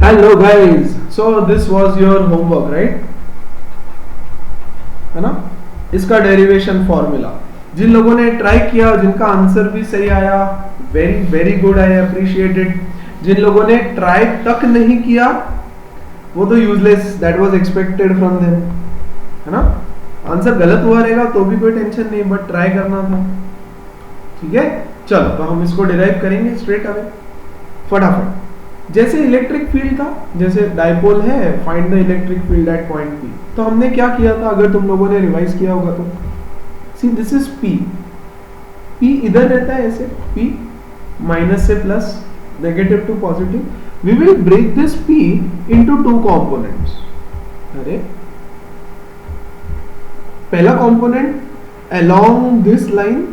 Hello guys, so this was your homework right, है ना। इसका डेरिवेशन फॉर्मूला जिन लोगों ने ट्राई किया, जिनका आंसर भी सही आया, very very good, I appreciate it. जिन लोगों ने ट्राई तक नहीं किया वो तो useless, that was expected from them, है ना। आंसर गलत हुआ रहेगा तो भी कोई टेंशन नहीं, बट ट्राई करना था, ठीक है। चलो तो हम इसको डिराइव करेंगे स्ट्रेट अवे फटाफट। जैसे इलेक्ट्रिक फील्ड था, जैसे डाइपोल है, find the electric field at point P, तो हमने क्या किया था, अगर तुम लोगों ने रिवाइज किया होगा तो see this is P. P इधर रहता है ऐसे, पी माइनस से plus, negative to positive. We will break this P into two components. अरे पहला कंपोनेंट अलोंग दिस लाइन,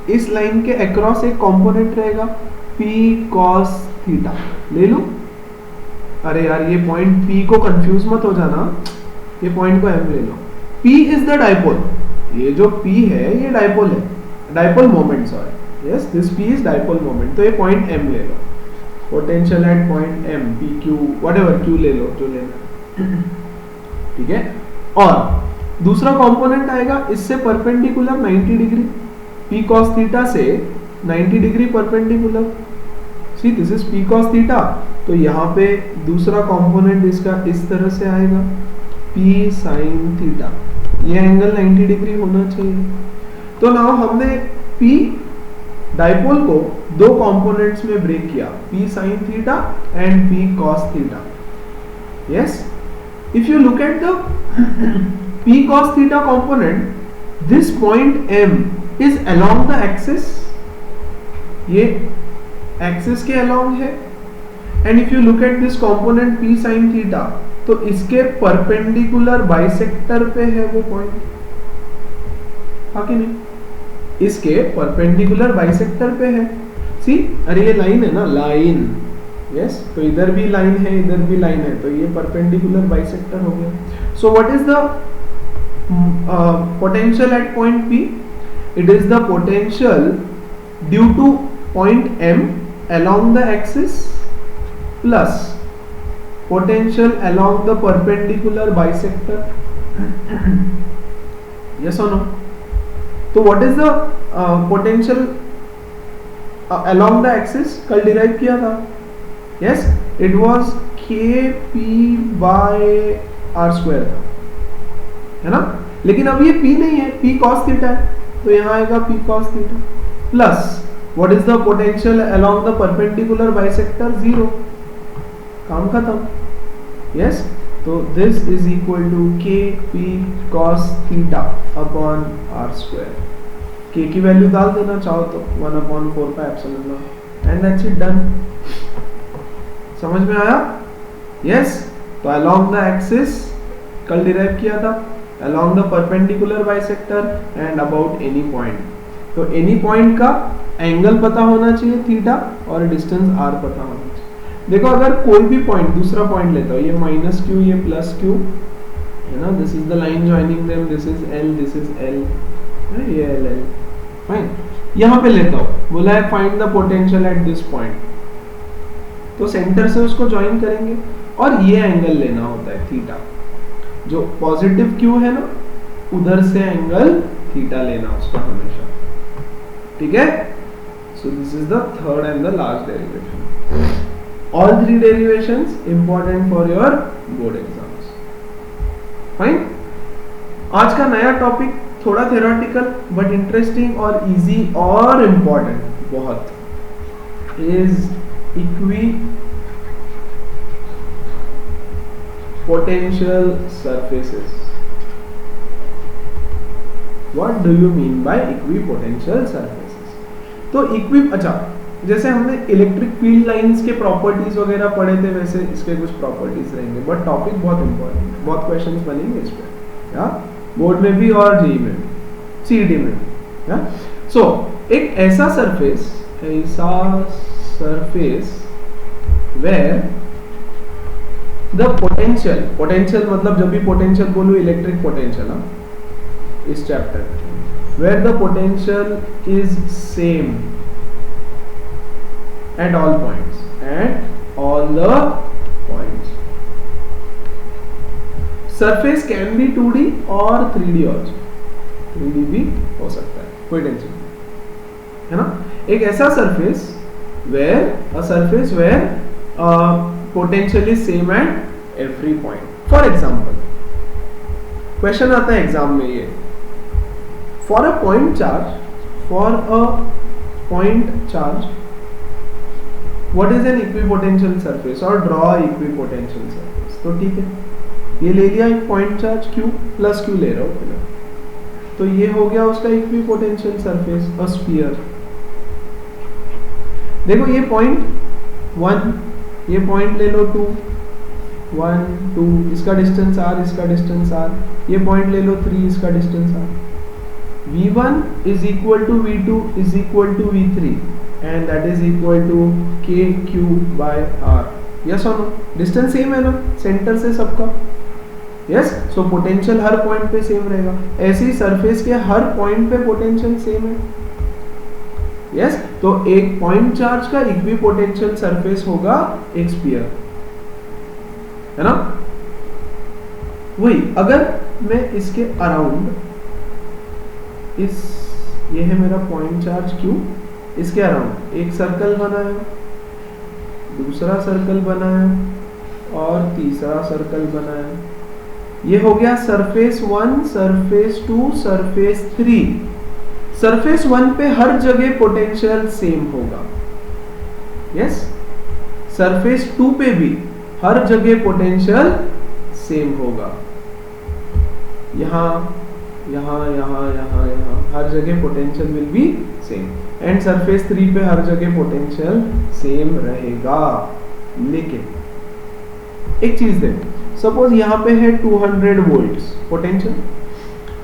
इस लाइन के अक्रॉस एक कंपोनेंट रहेगा P cos थीटा, ले लो। अरे यार ये पॉइंट P को कंफ्यूज मत हो जाना, ये पॉइंट को M ले लो। P इज द डाइपोल, ये जो P है ये डाइपोल है, dipole moment, sorry, yes this P is dipole moment. तो ये पॉइंट M ले लो, potential at point M, PQ whatever, Q ले लो जो लेना, ठीक है। और दूसरा कंपोनेंट आएगा इससे perpendicular 90 degree, P cos theta से 90 degree perpendicular. C this is P cos theta, तो यहाँ पे दूसरा कंपोनेंट इसका इस तरह से आएगा P sin थीटा, ये एंगल 90 डिग्री होना चाहिए। तो नाउ हमने P डाइपोल को दो कंपोनेंट्स में ब्रेक किया, P sin theta and P cos theta. Yes, if you look at the P cos theta component, this point M is along the axis, ये axis के अलोंग है। And if you look at this component P sin theta, तो इसके perpendicular bisector पे है वो point, हाँ कि नहीं, इसके परपेंडिकुलर बाइसेक्टर पे है। सी अरे ये लाइन है ना, लाइन, यस, तो इधर भी लाइन है, इधर भी लाइन है, तो ये परपेंडिकुलर बाइसेक्टर हो गया। So what is the potential at point P? It is the potential due to point M along the axis plus potential along the perpendicular bisector. Yes or no? तो what is the potential along the axis? कल derive किया था, yes, it was Kp by r square था, है ना। लेकिन अब ये P नहीं है, P cos थीटा है, तो यहाँ आएगा P cos theta plus what is the potential along the perpendicular bisector? 0, काम खत्म। yes, तो this is equal to Kp cos theta upon r square। K की वैल्यू डाल देना चाहो तो 1/4 का epsilon not, and that's it, done. समझ में आया? yes, तो along the axis कल डिराइव किया था, along the perpendicular bisector and about any point। तो एनी पॉइंट का एंगल पता होना चाहिए थीटा, और डिस्टेंस r पता होना चाहिए। देखो अगर कोई भी पॉइंट, दूसरा पॉइंट लेता हूं, ये -q, ये +q, है ना, this is the line joining them, this is L, this is L, ये L, फाइन। यहाँ पे लेता हूँ, बोला है find the potential at this point, तो सेंटर से उसको ज्वाइन करेंगे और ये एंगल लेना होता है थीटा, जो पॉजिटिव q है ना, उधर से एंगल थीटा लेना उसका हमेशा, ठीक है। So this is the third and the last derivation. All three derivations important for your board exams. Fine. आज का नया टॉपिक थोड़ा theoretical but interesting और easy और important बहुत, is equipotential surfaces. What do you mean by equipotential surfaces? तो अच्छा, जैसे हमने इलेक्ट्रिक फील्ड लाइंस के प्रॉपर्टीज वगैरह पढ़े थे, वैसे इसके कुछ प्रॉपर्टीज रहेंगे, बट टॉपिक बहुत इंपॉर्टेंट है, बहुत क्वेश्चंस बनेंगे इस पे, या बोर्ड में भी और जेईई में भी, सीईटी में भी, या। सो एक ऐसा सरफेस वेयर द पोटेंशियल मतलब जब भी पोटेंशियल बोलूं इलेक्ट्रिक पोटेंशियल, इस chapter where the potential is same at all points, at all the points. Surface can be 2D और 3D also. 3D भी हो सकता है, कोई टेंशन नहीं है ना. एक ऐसा surface where potential is same at every point. For example, question आता है एग्जाम में ये, for a point charge what is an equipotential surface or draw equipotential surface. तो ठीक है, ये ले लिया एक point charge Q plus Q ले रहा हूँ फिलहाल, तो ये हो गया उसका इक्विपोटेंशियल सरफेस, अ स्फीयर. देखो ये पॉइंट 1, ये पॉइंट ले लो 2, 1 2, इसका डिस्टेंस r, इसका डिस्टेंस r. ये पॉइंट ले लो 3, इसका distance r. v1 is equal to v2 is equal to v3 and that is equal to kq by r. yes or no? Distance same है ना centre से सबका. यस, सो पोटेंशियल हर point पे same रहेगा. ऐसे ही surface के हर point पे potential same है. यस, तो एक पॉइंट चार्ज का इक्विपोटेंशियल सरफेस होगा एक स्फीयर, है ना. वही अगर मैं इसके अराउंड ये है मेरा पॉइंट चार्ज Q, इसके अराउंड एक सर्कल बनाया, दूसरा सर्कल बनाया और तीसरा सर्कल बनाया. ये हो गया सरफेस 1, सरफेस 2, सरफेस 3. सरफेस 1 पे हर जगह पोटेंशियल सेम होगा. यस, सरफेस 2 पे भी हर जगह पोटेंशियल सेम होगा. यहाँ यहाँ यहाँ यहाँ यहाँ हर जगह potential will be same. And surface 3 पे हर जगह पोटेंशियल सेम रहेगा. लेकिन एक चीज देखो, सपोज यहाँ पे है 200 वोल्ट्स पोटेंशियल,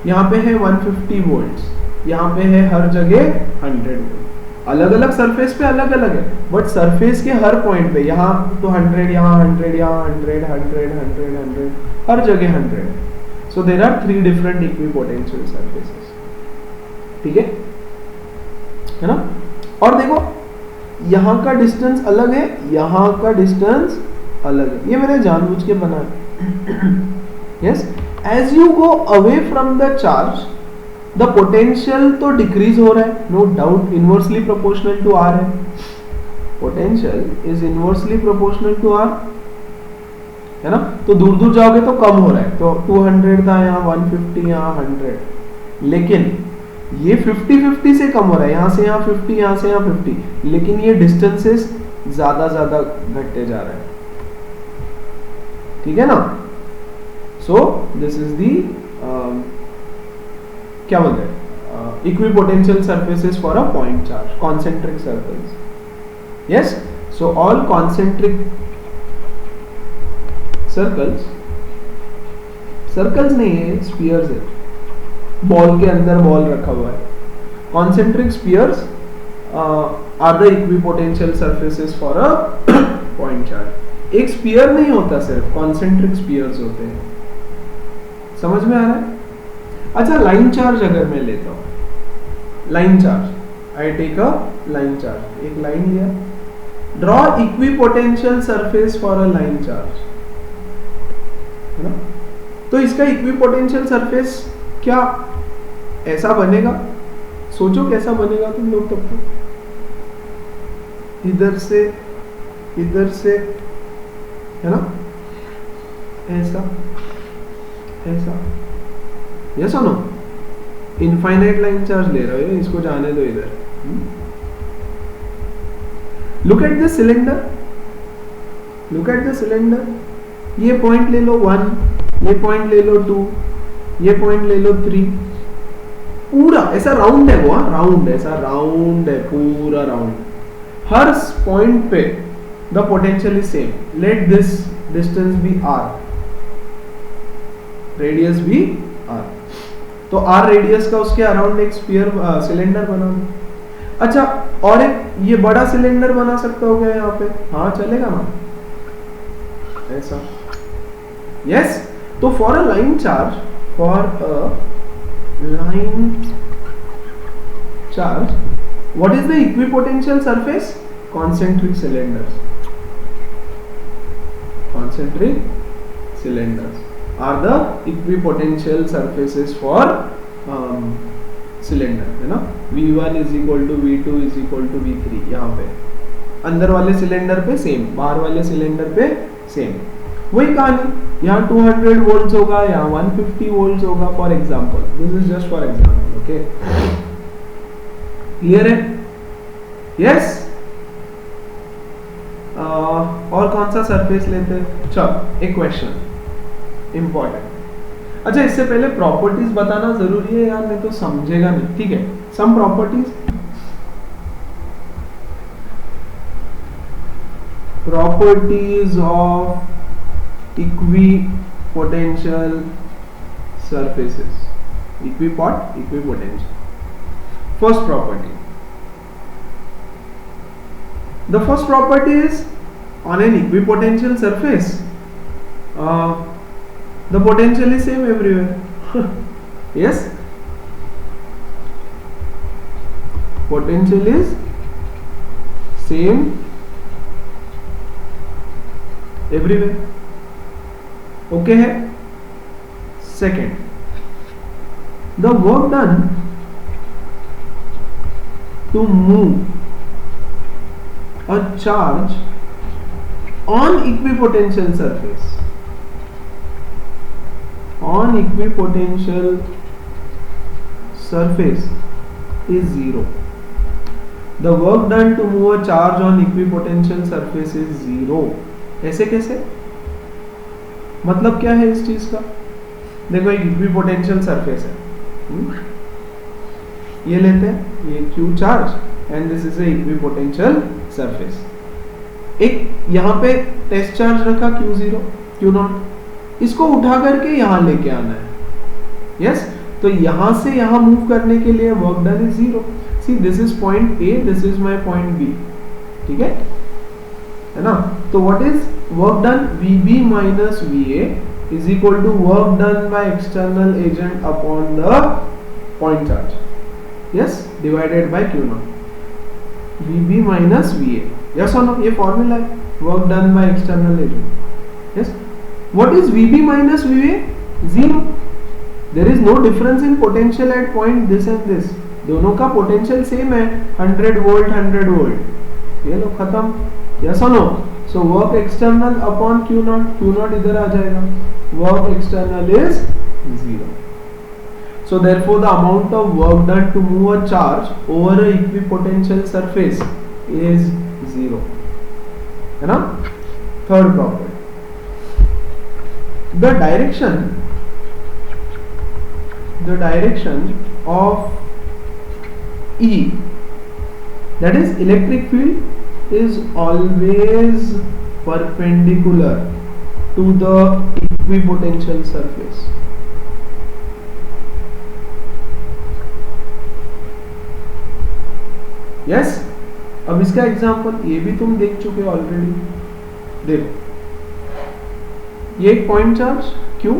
यहाँ पे है 150 वोल्ट्स, यहाँ पे है हर जगह 100 वोल्ट. अलग अलग सरफेस पे अलग अलग है, बट सरफेस के हर पॉइंट पे यहाँ तो 100, यहाँ 100, यहाँ 100, 100, 100, 100, हर जगह 100. So there are 3 different equipotential surfaces. ठीक है ना. और देखो यहाँ का डिस्टेंस अलग है, यहाँ का डिस्टेंस अलग है. ये मैंने जानबूझ के बनाया. Yes, as you go away from the charge the potential तो डिक्रीज हो रहा है, no doubt, inversely proportional to R है. Potential is inversely proportional to R, है ना. तो दूर दूर जाओगे तो कम हो रहा है. तो 200 था, यहाँ 150, यहाँ 100. लेकिन ये 50-50 से कम हो रहा है, यहाँ से यहाँ 50, यहाँ से यहाँ 50. लेकिन ये डिस्टेंसेस ज्यादा ज्यादा घटते जा रहे हैं. ठीक है ना. सो दिस इज दी क्या बोलते हैं, equipotential surfaces for a point charge, concentric circles. Yes, so all concentric circles, circles नहीं है, स्फीयर्स है. बॉल के अंदर बॉल रखा हुआ है. Concentric spheres are the equipotential surfaces for a point charge. एक स्फीयर नहीं होता, सिर्फ कॉन्सेंट्रिक स्फीयर्स होते हैं. समझ में आ रहा है. अच्छा, लाइन चार्ज अगर मैं लेता हूं, line charge, I take a line charge, एक लाइन लिया, draw equipotential surface for a line charge, है ना. तो इसका इक्विपोटेंशियल सरफेस क्या ऐसा बनेगा? सोचो कैसा बनेगा तुम लोग. तब तो इधर से है ना, ऐसा ऐसा. यस और नो? इनफाइनाइट लाइन चार्ज ले रहे हो, इसको जाने दो इधर. Look at the cylinder, look at the cylinder. ये पॉइंट ले लो 1, ये पॉइंट ले लो 2, ये पॉइंट ले लो 3. पूरा ऐसा राउंड है वो, राउंड, ऐसा राउंड है, पूरा राउंड. हर पॉइंट पे the potential is same. Let this distance be r, radius भी r. तो r रेडियस का उसके अराउंड एक स्फीयर सिलेंडर बना दो. अच्छा, और एक ये बड़ा सिलेंडर बना सकते हो क्या यहाँ पे? हाँ, चलेगा ना ऐसा. यस, तो for a line charge, for a line charge, what is the equipotential surface? Concentric cylinders. concentric cylinders are the equipotential surfaces for cylinder, है ना. V1 is equal to V2 is equal to V3. यहाँ पे अंदर वाले cylinder पे same, बाहर वाले cylinder पे सेम. वही कहानी, यहाँ 200 वोल्ट्स होगा, यहाँ 150 वोल्ट्स होगा. For example, this is just for example. Okay, clear है? यस. और कौन सा सरफेस लेते हैं? चलो एक क्वेश्चन इंपॉर्टेंट. अच्छा, इससे पहले प्रॉपर्टीज बताना जरूरी है यार, नहीं तो समझेगा नहीं. ठीक है, some properties. Properties of equipotential surfaces. Equipotential. First property. The first property is, on an equipotential surface, the potential is same everywhere. Yes? Potential is same everywhere. Okay है. Second, the work done to move a charge on equipotential surface, on equipotential surface is zero. The work done to move a charge on equipotential surface is zero. ऐसे कैसे? मतलब क्या है इस चीज का? देखो, एक इक्विपोटेंशियल सरफेस है, ये लेते हैं, ये Q charge and this is a equipotential surface. एक यहाँ पे टेस्ट चार्ज रखा Q0, Q0, इसको उठा करके यहाँ लेके आना है. यस, तो यहाँ से यहाँ मूव करने के लिए work done is zero. See, this is point A, this is my point B. ठीक है ना. तो what is work done? VB minus VA is equal to work done by external agent upon the point charge. Yes, divided by Q0. VB minus VA. Yes or no? ये formula है, work done by external agent. Yes. What is VB minus VA? Zero. There is no difference in potential at point this and this. दोनों का potential same है, 100 volt 100 volt. ये लो खत्म. Yes or no? So work external upon Q0, Q0 इधर आ जाएगा. Work external is zero. So therefore the amount of work done to move a charge over a equipotential surface is zero. है ना? Third property. The direction of E, that is electric field, is always perpendicular to the equipotential surface. Yes? अब इसका example ये भी तुम देख चुके already. देखो, ये एक पॉइंट चार्ज Q,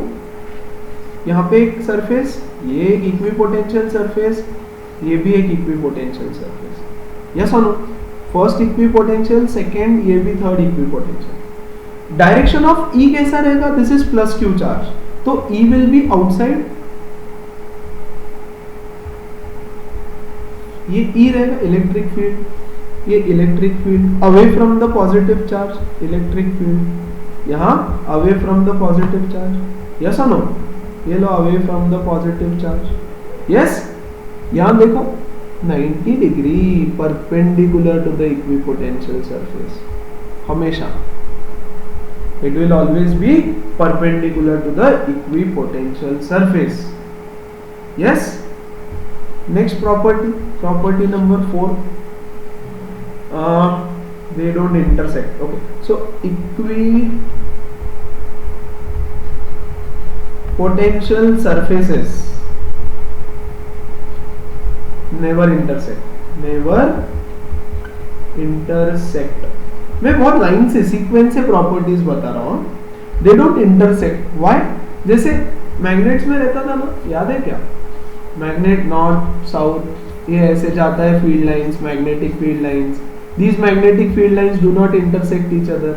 यहाँ पे एक सरफेस, ये एक इक्विपोटेंशियल सरफेस, ये भी एक इक्विपोटेंशियल सरफेस. यस और नो? फर्स्ट इक्विपोटेंशियल, सेकेंड, ये भी third equipotential. Direction of E कैसा रहेगा? This is plus Q charge, तो E विल बी आउटसाइड. ये E रहेगा इलेक्ट्रिक फील्ड, ये electric field away from the positive charge, electric field यहाँ away from the positive charge. Yes और no? ये लो away from the positive charge. Yes, यहाँ देखो 90 degree perpendicular to the equipotential surface. हमेशा it will always be perpendicular to the equipotential surface. Yes. Next property number 4. They don't intersect. Okay, so equipotential surfaces never intersect. मैं बहुत line से sequence से properties बता रहा हूँ. They don't intersect. Why? जैसे magnets में रहता था ना, याद है क्या? मैग्नेट नॉर्थ साउथ, ये ऐसे जाता है field lines, magnetic field lines. These magnetic field lines do not intersect each other.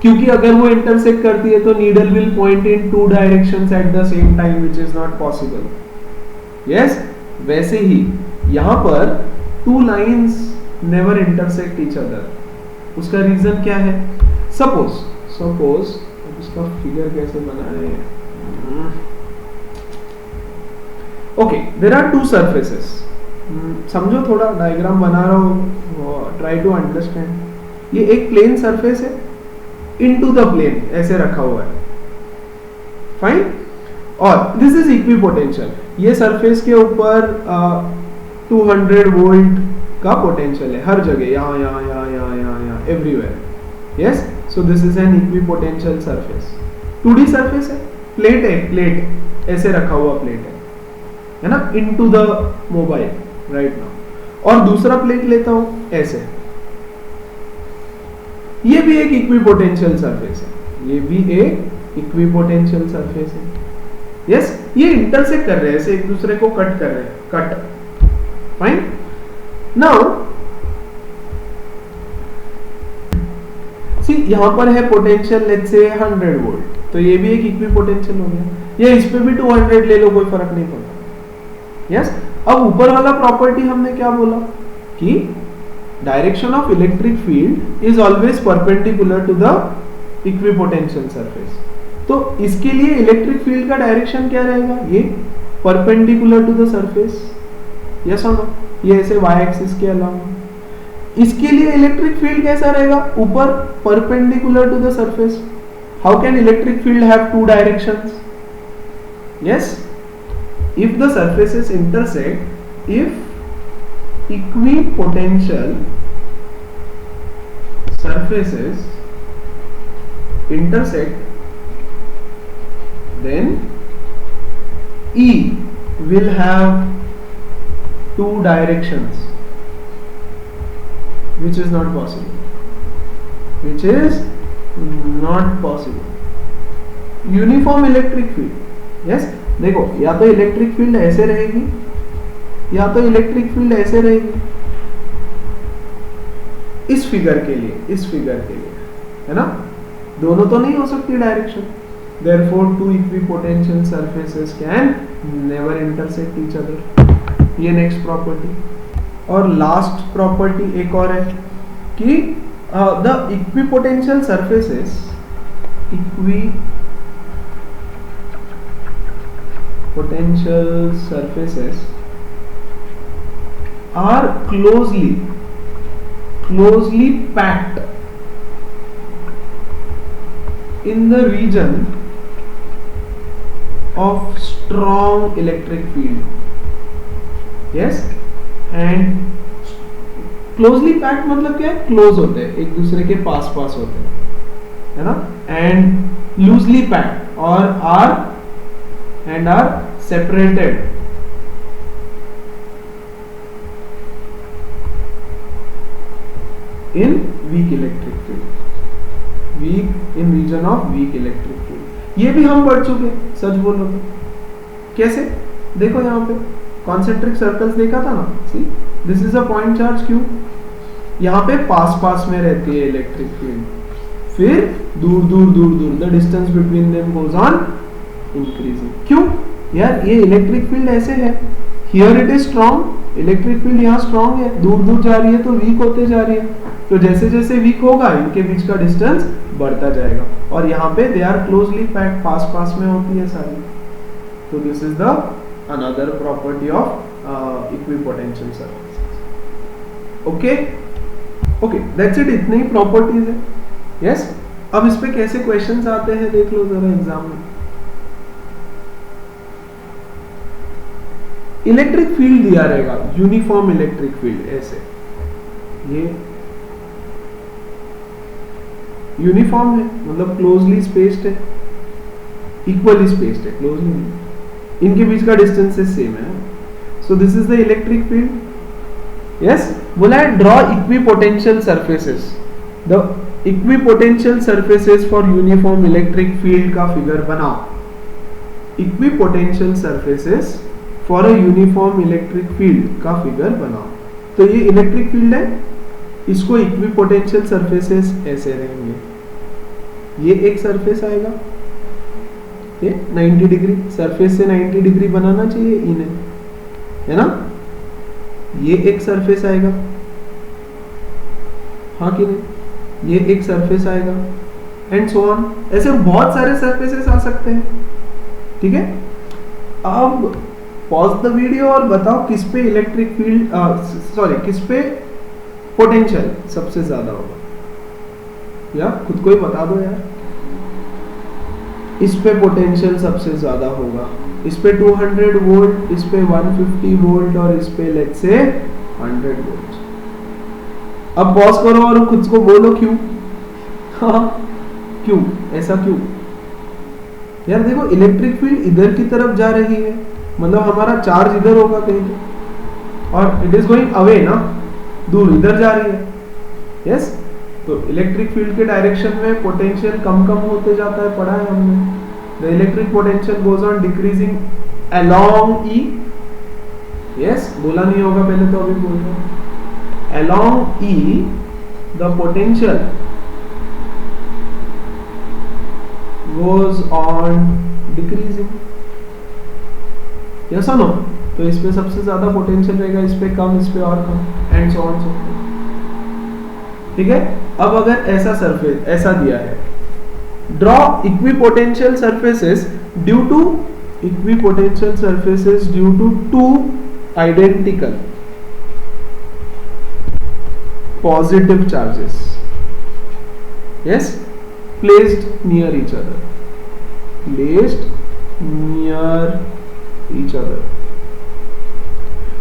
क्योंकि अगर वो इंटरसेक्ट करती है तो needle will point in two directions at the same time, which is not possible. Yes, वैसे ही यहां पर two lines never intersect each other. उसका रीजन क्या है? सपोज उसका फिगर कैसे बनाए? Okay, there are two surfaces. समझो, थोड़ा डायग्राम बना रहा हूं, ट्राई टू अंडरस्टैंड। ये एक प्लेन सरफेस है, इनटू द प्लेन ऐसे रखा हुआ है, फाइन। और दिस इज इक्विपोटेंशियल। ये सरफेस के ऊपर 200 वोल्ट का पोटेंशियल है हर जगह, यहाँ यहाँ यहाँ यहाँ यहाँ यहाँ everywhere. Yes, so this is an equipotential surface. 2D surface है, प्लेट है, प्लेट ऐसे रखा हुआ प्लेट है ना, into the mobile right now. और दूसरा प्लेट लेता हूं ऐसे, ये भी एक इक्विपोटेंशियल सरफेस है, ये भी एक इक्विपोटेंशियल सरफेस है। यस, ये इंटरसेक्ट कर रहे हैं, ऐसे एक दूसरे को कट कर रहे हैं, कट, फाइन। नाउ सी, यहां पर है पोटेंशियल लेट्स से 100 वोल्ट, तो ये भी एक इक्विपोटेंशियल हो गया। ये इस पे भी 200 ले लो, कोई फर्क नहीं पड़ता। यस, अब ऊपर वाला प्रॉपर्टी हमने क्या बोला कि direction of electric field is always perpendicular to the equipotential surface. तो इसके लिए इलेक्ट्रिक फील्ड का डायरेक्शन क्या रहेगा? ये perpendicular to the surface, yes और नो? ये ऐसे वाई एक्सिस के अलावा। इसके लिए इलेक्ट्रिक फील्ड कैसा रहेगा? ऊपर perpendicular to the surface. How can electric field have two directions? Yes, if the surfaces intersect, if equipotential surfaces intersect, then E will have two directions, which is not possible, which is not possible। Uniform electric field, yes, देखो, या तो electric field ऐसे रहेगी या तो electric field ऐसे रहेगी। इस फिगर के लिए है ना, दोनों तो नहीं हो सकती direction. Therefore, two equipotential surfaces can never intersect each other। ये नेक्स्ट प्रॉपर्टी। और लास्ट प्रॉपर्टी एक और है कि the equipotential surfaces potential surfaces are closely packed in the region of strong electric field। yes, and closely packed मतलब क्या है? Close होते हैं, एक दूसरे के पास होते हैं, है ना। and loosely packed और are separated in weak electric field, in region of weak electric field। ये भी हम पढ़ चुके, सच बोलो तो। कैसे? देखो यहाँ पे कॉन्सेंट्रिक सर्कल्स देखा था ना, सी this is a point charge Q, यहाँ पे पास में रहती है इलेक्ट्रिक फील्ड, फिर दूर the distance between them goes on increasing. क्यों यार? ये इलेक्ट्रिक फील्ड ऐसे है, here it is strong, electric field यहाँ स्ट्रॉन्ग है, दूर जा रही है तो वीक होते जा रही है, तो जैसे वीक होगा इनके बीच का डिस्टेंस बढ़ता जाएगा। और यहाँ पे दे आर क्लोजली पैक्ड, पास में होती है सारी। तो this is the another property of equipotential surfaces. Okay, that's it, इतनी ही प्रॉपर्टीज है। यस, अब इस पे कैसे क्वेश्चंस आते हैं देख लो जरा एग्जाम में। इलेक्ट्रिक फील्ड दिया रहेगा, यूनिफॉर्म इलेक्ट्रिक फील्ड, ऐसे ये यूनिफॉर्म है, मतलब क्लोजली स्पेस्ड है, इक्वली स्पेस्ड है, क्लोजली नहीं, इनके बीच का डिस्टेंस सेम है। सो this is the electric field. Yes, बोला है draw equipotential surfaces, the equipotential surfaces for uniform electric field का फिगर बनाओ। Equipotential surfaces for a uniform electric field का फिगर बनाओ। तो ये इलेक्ट्रिक फील्ड है, इसको इक्विपोटेंशियल सरफेसेस ऐसे रहेंगे, ये एक सरफेस आएगा, ये 90 डिग्री, सरफेस से 90 डिग्री बनाना चाहिए इन्हें, है ना। ये एक सरफेस आएगा, हाँ कि नहीं, ये एक सरफेस आएगा, एंड सो ऑन। ऐसे बहुत सारे सरफेसेस आ सकते हैं, ठीक है। अब पॉज द वीडियो और बताओ किस पे इलेक्ट्रिक फील्ड, सॉरी किस पे पोटेंशियल सबसे ज्यादा होगा, या खुद को ही बता दो यार। इस पे पोटेंशियल सबसे ज्यादा होगा, इस पे 200 वोल्ट, इस पे 150 वोल्ट और इस पे लेट्स से 100 वोल्ट। अब पॉज करो और खुद को बोलो क्यों। हाँ क्यों, ऐसा क्यों यार। देखो इलेक्ट्रिक फील्ड इधर की तरफ जा रही है, मतलब हमारा चार्ज इधर होगा कहीं पे, और इट इज गोइंग अवे ना, दूर इधर जा रही है, यस। तो इलेक्ट्रिक फील्ड के डायरेक्शन में पोटेंशियल कम कम होते जाता है, पढ़ा है हमने। The electric potential goes on decreasing along E, yes, बोला नहीं होगा पहले तो अभी बोल रहा हूं। Along E the potential goes on decreasing, yes और नो। तो इस पे सबसे ज्यादा पोटेंशियल रहेगा, इस पे कम, इस पे और कम, and so on so forth, ठीक है। अब अगर ऐसा सरफेस ऐसा दिया है, draw equipotential surfaces due to two identical positive charges, yes, placed near each other.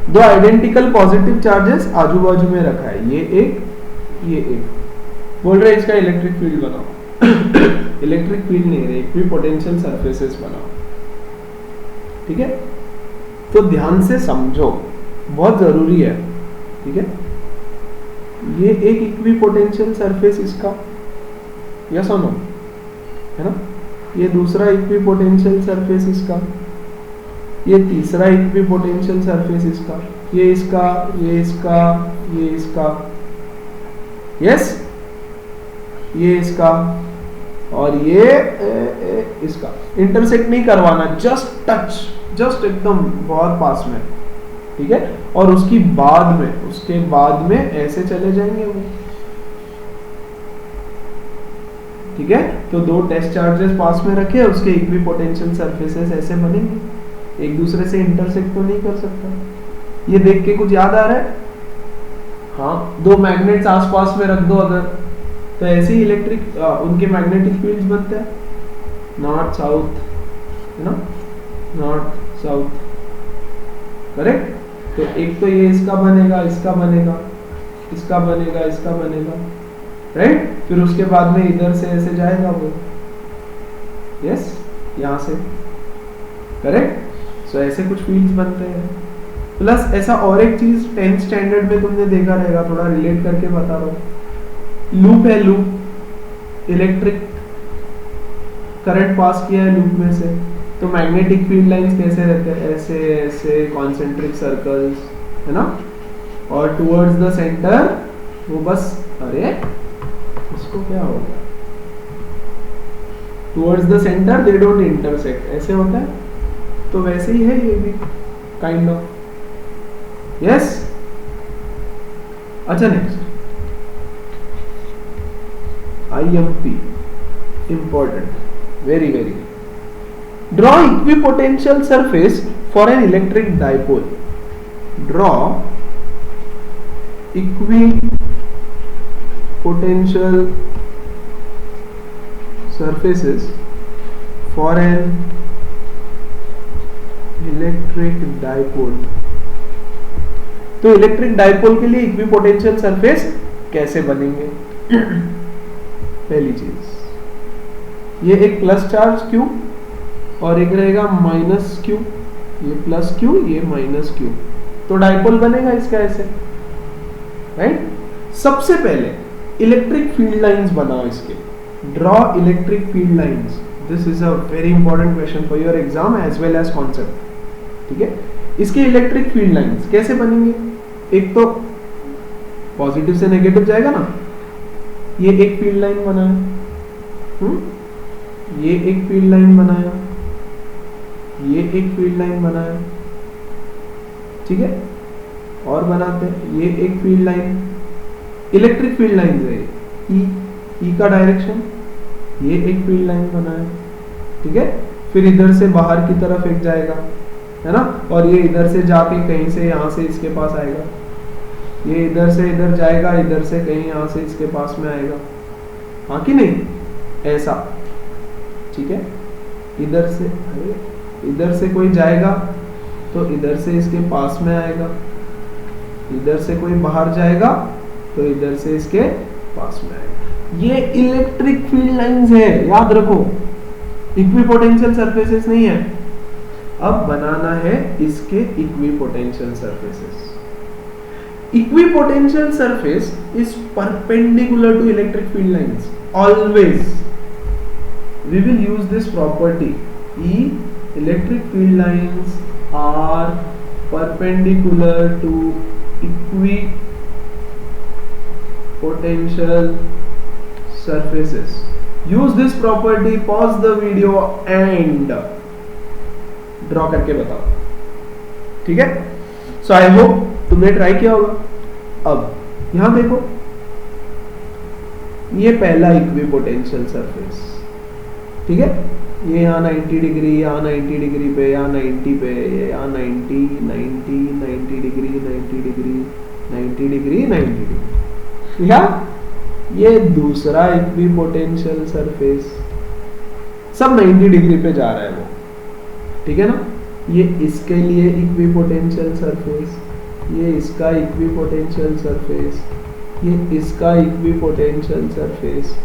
दो आइडेंटिकल पॉजिटिव चार्जेस आजू बाजू में रखा है, ये एक, ये एक, बोल रहे इसका इलेक्ट्रिक फील्ड बनाओ। इलेक्ट्रिक फील्ड नहीं रहे, इक्विपोटेंशियल सरफेसेस बनाओ, ठीक है। तो ध्यान से समझो, बहुत जरूरी है, ठीक है। ये एक इक्विपोटेंशियल सरफेस इसका, यस और नो, है ना। ये दूसरा इक्विपोटेंशियल सरफेस इसका, ये तीसरा इक्विपोटेंशियल सरफेस इसका, ये इसका, ये इसका, ये इसका, यस, ये इसका, और ये इसका। इंटरसेक्ट नहीं करवाना, जस्ट टच, जस्ट एकदम बहुत पास में, ठीक है। और उसके बाद में ऐसे चले जाएंगे वो, ठीक है। तो दो टेस्ट चार्जेस पास में रखे, उसके इक्विपोटेंशियल सरफेसेस ऐसे बनेंगे, एक दूसरे से इंटरसेक्ट तो नहीं कर सकता। ये देख के कुछ याद आ रहा है? हाँ, दो मैग्नेट्स आसपास में रख दो अगर, तो ऐसे ही इलेक्ट्रिक उनके मैग्नेटिक फील्ड्स बनते हैं, नॉर्थ साउथ, है ना, नॉर्थ साउथ, करेक्ट। तो एक तो ये इसका बनेगा, इसका बनेगा, इसका बनेगा, इसका बनेगा, राइट। फिर उसके बाद में इधर से ऐसे जाएगा वो, यस, यहां से, करेक्ट। सो ऐसे कुछ फील्ड्स बनते हैं। प्लस ऐसा और एक चीज 10th स्टैंडर्ड में तुमने देखा रहेगा, थोड़ा रिलेट करके बता रहा हूँ। लूप है, लूप, इलेक्ट्रिक करंट पास किया है लूप में से, तो मैग्नेटिक फील्ड लाइंस कैसे रहते हैं, ऐसे ऐसे कॉन्सेंट्रिक सर्कल्स, है ना। और टुवर्ड्स द सेंटर वो बस, अरे इसको क्या हो गया, towards the centre they don't intersect, ऐसे होता है। तो वैसे ही है ये भी, काइंड ऑफ, यस। अच्छा, next IMP, important, very very. Draw equipotential surface for an electric dipole. Draw equipotential surfaces for an electric dipole. तो इलेक्ट्रिक डाइपोल के लिए इक्विपोटेंशियल सरफेस कैसे बनेंगे? पहली चीज, ये एक प्लस चार्ज Q और एक रहेगा माइनस Q, ये प्लस Q, ये माइनस Q, तो डाइपोल बनेगा इसका ऐसे, राइट। सबसे पहले इलेक्ट्रिक फील्ड लाइंस बनाओ इसके, draw electric field lines. This is a very important question for your exam as well as concept, ठीक है। इसके इलेक्ट्रिक फील्ड लाइंस कैसे बनेंगे? एक तो पॉजिटिव से नेगेटिव जाएगा ना, ये एक फील्ड लाइन बना है, ये एक फील्ड लाइन बनाया, ये एक फील्ड लाइन बनाया, ठीक है, और बनाते हैं ये एक field line, electric field line है ई का डायरेक्शन, ये एक फील्ड लाइन बनाया, ठीक है। फिर इधर से बाहर की तरफ एक जाएगा, है ना, और ये इधर से जाके कहीं से यहाँ से इसके पास आएगा, ये इधर से इधर जाएगा, इधर से कहीं यहाँ से इसके पास में आएगा, हाँ कि नहीं, ऐसा, ठीक है। इधर से कोई जाएगा तो इधर से इसके पास में आएगा, इधर से कोई बाहर जाएगा तो इधर से इसके पास में आएगा। ये इलेक्ट्रिक फील्ड लाइंस है, याद रखो, इक्विपोटेंशियल सरफेसेस नहीं है। अब बनाना है इसके equipotential surfaces. Equipotential surface is perpendicular to electric field lines. Always we will use this property. Electric field lines are perpendicular to equipotential surfaces. Use this property. Pause the video and draw करके बताओ, ठीक है। So I hope तुमने try किया होगा। अब यहां देखो, ये पहला इक्विपोटेंशियल सरफेस, ठीक है, ये यहाँ 90 डिग्री, यहाँ 90 डिग्री पे, यहाँ 90 पे, ये यहाँ 90 डिग्री, 90 डिग्री, 90 डिग्री, 90 डिग्री, या ये दूसरा इक्विपोटेंशियल सरफेस, सब 90 डिग्री पे जा रहा है वो, ठीक है ना। ये इसके लिए इक्विपोटेंशियल सरफेस, ये इसका इक्विपोटेंशियल सरफेस, ये इसका इक्विपोटेंशियल सरफेस,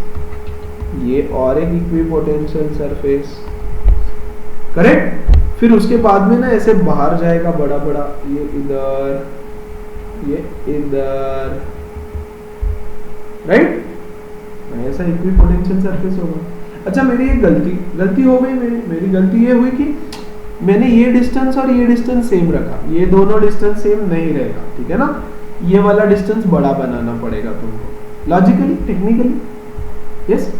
ये और एक इक्विपोटेंशियल सरफेस, करेक्ट। फिर उसके बाद में ना ऐसे बाहर जाएगा बड़ा बड़ा, ये इधर, ये इधर, राइट, ऐसा इक्विपोटेंशियल सरफेस होगा। अच्छा, मेरी एक गलती हो गई, मेरी गलती ये हुई कि मैंने ये डिस्टेंस और ये डिस्टेंस सेम रखा, ये दोनों डिस्टेंस सेम नहीं रहेगा, ठीक है ना। ये वाला डिस्टेंस बड़ा बनाना पड़ेगा तुमको, लॉजिकली, टेक्निकली, यस।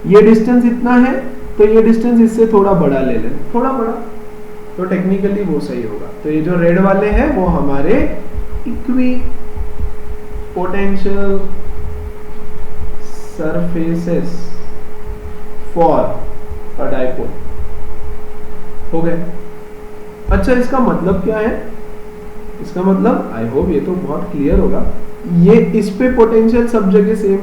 ये डिस्टेंस इतना है तो ये डिस्टेंस इससे थोड़ा बड़ा ले लें, थोड़ा बड़ा, तो टेक्निकली वो सही होगा। तो ये जो रेड वाले हैं वो हमारे equipotential surfaces for a dipole हो गए। अच्छा, इसका मतलब क्या है? इसका मतलब, आई होप ये तो बहुत क्लियर होगा, ये इस पे पोटेंशियल सब जगह सेम,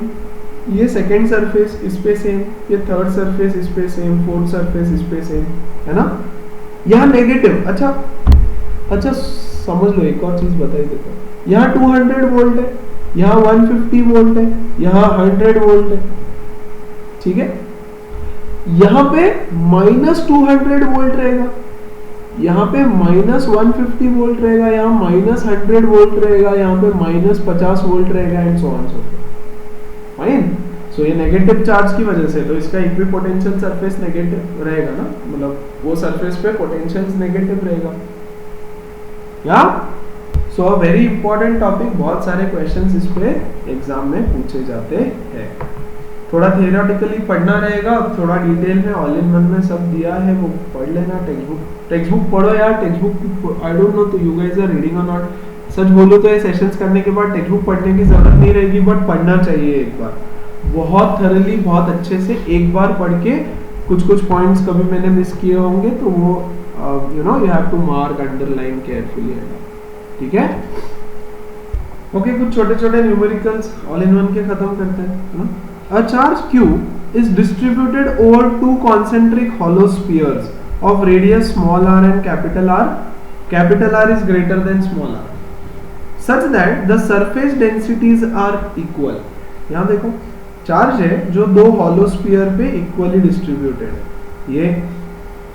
ये सेकेंड सरफेस इस पे सेम, ये थर्ड सरफेस इस पे सेम, फोर्थ सरफेस इस पे सेम, है ना। यहाँ नेगेटिव, अच्छा समझ लो, एक और चीज बता ही देता हूँ। यहाँ 200 वोल्ट है, यहाँ 150 वोल्ट है, यहाँ 100 वोल्ट है, ठीक है। यहाँ पे -200 वोल्ट रहेगा, यहाँ पे -150 वोल्ट रहेगा, यहाँ -100 वोल्ट रहेगा, यहाँ पे -50 वोल्ट रहेगा, and so on so fine. So ये नेगेटिव चार्ज की वजह से, तो इसका इक्विपोटेंशियल सरफेस नेगेटिव रहेगा ना, मतलब वो सरफेस पे पोटेंशियल नेगेटिव रहेगा, या। सो अ वेरी इंपॉर्टेंट टॉपिक, बहुत सारे क्वेश्चंस इस पे एग्जाम में पूछे जाते हैं। थोड़ा थियोरेटिकली पढ़ना रहेगा, थोड़ा डिटेल में ऑल इन वन में सब दिया है, वो पढ़ लेना। टेक्स्ट बुक पढ़ो यार, text book, I don't know तो यू गाइस आर रीडिंग और नॉट। सच बोलो तो ये सेशंस करने के बाद टेक्स्ट बुक पढ़ने की जरूरत नहीं रहेगी, बट पढ़ना चाहिए एक बार, बहुत थरली, बहुत अच्छे से एक बार पढ़ के। कुछ पॉइंट्स कभी मैंने मिस किए होंगे तो वो you have to mark, underline carefully, ठीक है। ओके, कुछ छोटे छोटे न्यूमेरिकल्स ऑल इन वन के खत्म करते हैं ना। A charge Q is distributed over two concentric hollow spheres of radius small r and capital R. Capital R is greater than small r, such that the surface densities are equal. यहाँ देखो, charge है जो दो hollow sphere पे equally distributed है, ये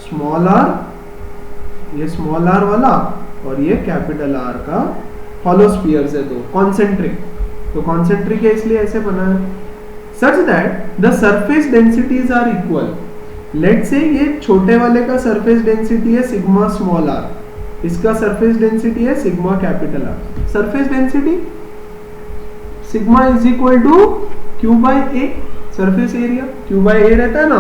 small r, ये small r वाला, और ये capital R का hollow spheres है दो, concentric। तो concentric है इसलिए ऐसे बना है, such that the surface densities are equal. Let's say ये छोटे वाले का surface density है sigma small r, इसका surface density है sigma capital R. Surface density sigma is equal to q by a, surface area Q by a रहता है ना,